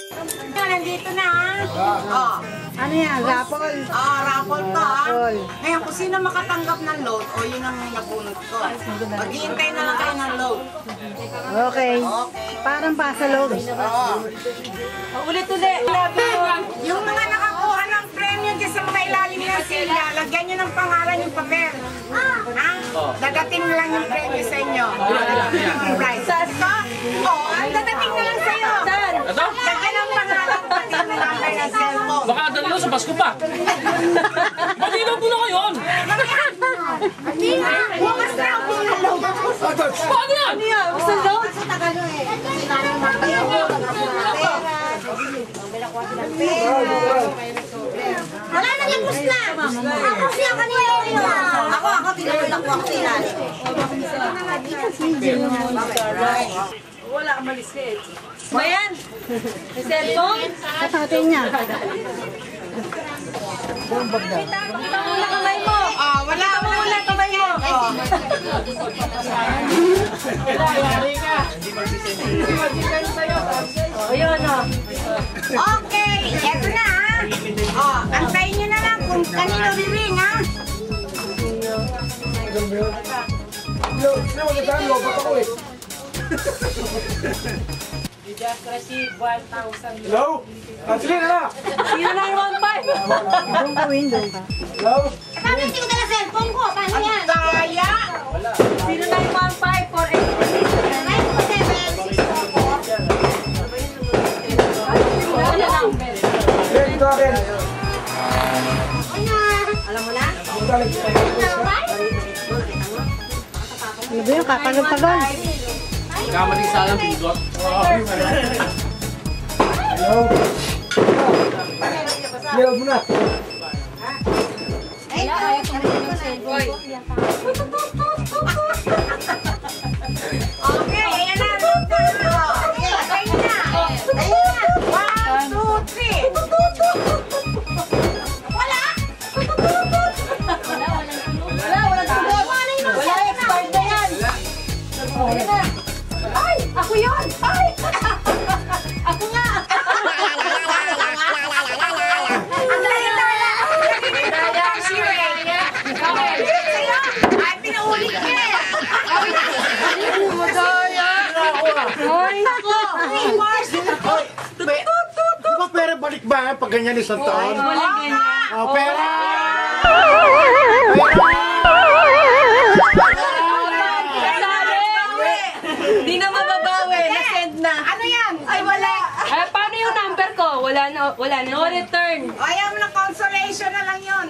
Nandito na ah. Ano yan? Raffle? Raffle to Ngayon, kung sino makatanggap ng load, yun ang nabunot ko. Maghihintay na lang kayo ng load. Okay. Parang pasalog. Ulit-ulit. Yung mga nakakuha ng premyo dyan sa mga ilalim ng silya, lagyan nyo ng pangalan yung papel. Dadating na lang yung premyo sa inyo. Prize. Ang dadating na lang sa'yo. Lagyan ng pangalan pati ng number ng cellphone. Baka dali lang sa Pasko pa. Matinaw po na ngayon. Bukas na ang pinalog. Paano yan? Ano yan? Gusto load? Wala na labos na. Ako siya kanina yun. Ako, tinulak ko ako tinali. Wala, malis ka eh. Bayan! May cellphone? Kapatid niya. Pakita mo na kamay mo! Wala na kamay mo. Ayun o. Okay, eto na antayin nyo na lang kung kanino ring You just received 1,000. Hello? Anslin na! 0915! Doon ka, window ka. Hello? Paano hindi ko dala cellphone ko? Paano yan? Kaya? 0915 for 8. Dito akin. Alam mo na? Ano ba yun? Kakagod-kagod. Kamali sa alam, pindot. Hello? Hello muna. Okay, ayan na. Okay, antayin na. Ayun na. 1, 2, 3. Wala? Walang tunog. Wala, expired na yan. Ayan na. Ay! Ako yun! Ay! Ako nga! Antayin na. Ay, pinaulit niya. Ay, ako! Di ba pera balik ba pag ganyan isang taon? Walang ganyan. Oh, pera! Hindi na mababawi. Na-send na. Ano yan? Ay, wala. Ay, paano yung number ko? Wala na. No return. Ayaw mo na consolation na lang yun.